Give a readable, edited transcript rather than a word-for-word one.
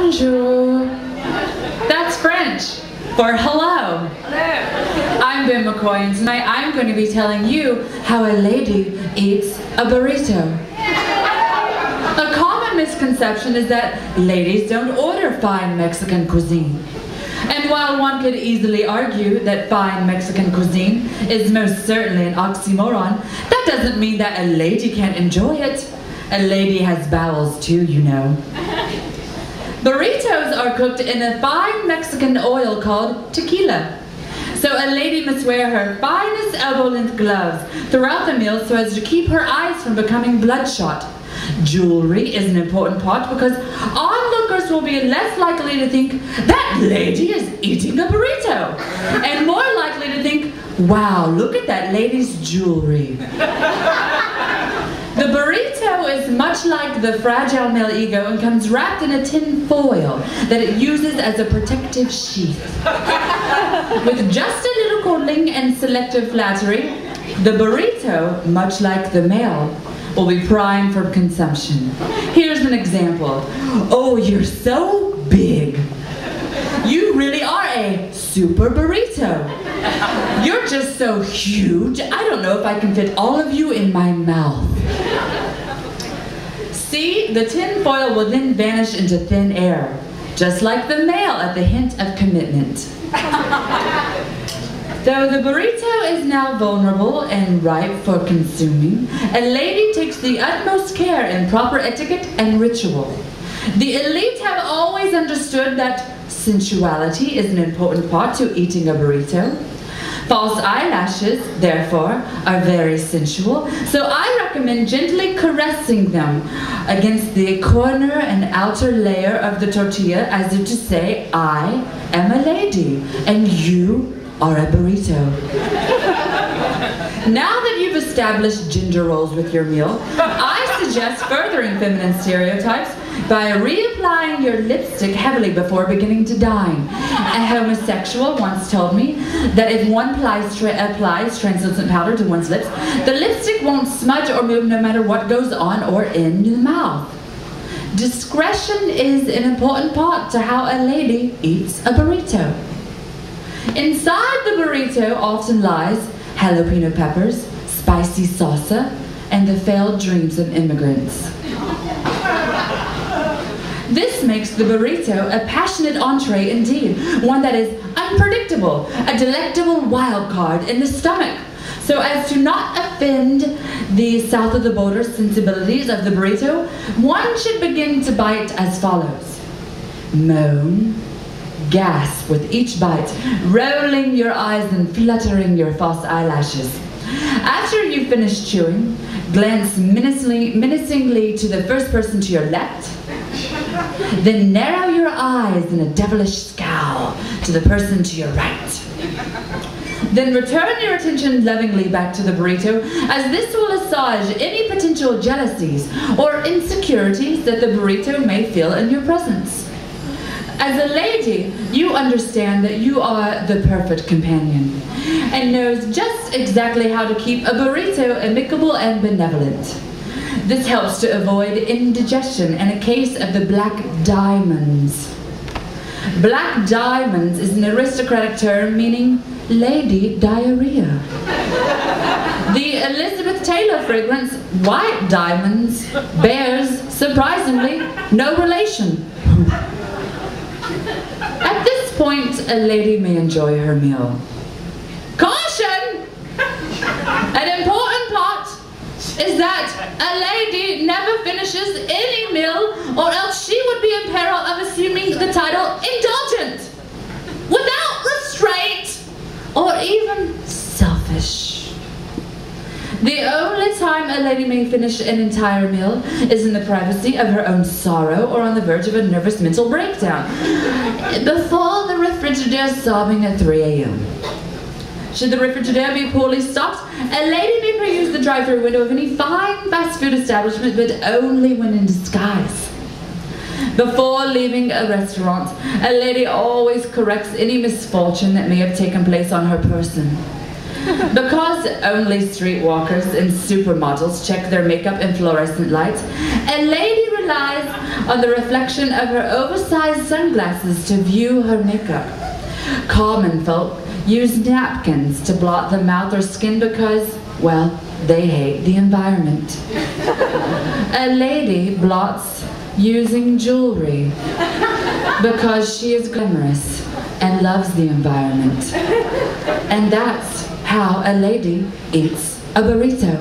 Bonjour. That's French for hello. I'm Ben McCoy, and tonight I'm going to be telling you how a lady eats a burrito. A common misconception is that ladies don't order fine Mexican cuisine. And while one could easily argue that fine Mexican cuisine is most certainly an oxymoron, that doesn't mean that a lady can't enjoy it. A lady has bowels too, you know. Burritos are cooked in a fine Mexican oil called tequila. So a lady must wear her finest elbow-length gloves throughout the meal so as to keep her eyes from becoming bloodshot. Jewelry is an important part because onlookers will be less likely to think, that lady is eating a burrito, and more likely to think, wow, look at that lady's jewelry. The burrito is much like the fragile male ego and comes wrapped in a tin foil that it uses as a protective sheath. With just a little coddling and selective flattery, the burrito, much like the male, will be primed for consumption. Here's an example. Oh, you're so big. You really are a super burrito. You're just so huge, I don't know if I can fit all of you in my mouth. See, the tin foil will then vanish into thin air, just like the male at the hint of commitment. Though the burrito is now vulnerable and ripe for consuming, a lady takes the utmost care in proper etiquette and ritual. The elite have always understood that sensuality is an important part to eating a burrito. False eyelashes, therefore, are very sensual, so I recommend gently caressing them against the corner and outer layer of the tortilla as if to say, I am a lady, and you are a burrito. Now that you've established gender roles with your meal, I suggest furthering feminine stereotypes by reapplying your lipstick heavily before beginning to dine. A homosexual once told me that if one applies translucent powder to one's lips, the lipstick won't smudge or move no matter what goes on or in the mouth. Discretion is an important part to how a lady eats a burrito. Inside the burrito often lies jalapeno peppers, spicy salsa, and the failed dreams of immigrants. This makes the burrito a passionate entree indeed, one that is unpredictable, a delectable wild card in the stomach. So as to not offend the south of the border sensibilities of the burrito, one should begin to bite as follows. Moan, gasp with each bite, rolling your eyes and fluttering your false eyelashes. After you finish chewing, glance menacingly to the first person to your left, then narrow your eyes in a devilish scowl to the person to your right. Then return your attention lovingly back to the burrito, as this will assuage any potential jealousies or insecurities that the burrito may feel in your presence. As a lady, you understand that you are the perfect companion and knows just exactly how to keep a burrito amicable and benevolent. This helps to avoid indigestion and a case of the black diamonds. Black diamonds is an aristocratic term meaning lady diarrhea. The Elizabeth Taylor fragrance, white diamonds, bears, surprisingly, no relation. At this point, a lady may enjoy her meal. Caution! An important part is that a lady never finishes any meal, or else she would be in peril of assuming the title indulgent, without restraint, or even selfish. The only time a lady may finish an entire meal is in the privacy of her own sorrow or on the verge of a nervous mental breakdown, before the Frigidaire sobbing at 3 a.m. Should the Frigidaire be poorly stocked, a lady may peruse the drive-thru window of any fine fast food establishment, but only when in disguise. Before leaving a restaurant, a lady always corrects any misfortune that may have taken place on her person. Because only streetwalkers and supermodels check their makeup in fluorescent lights, a lady relies on the reflection of her oversized sunglasses to view her makeup. Common folk use napkins to blot the mouth or skin because, well, they hate the environment. A lady blots using jewelry because she is glamorous and loves the environment. And that's how a lady eats a burrito.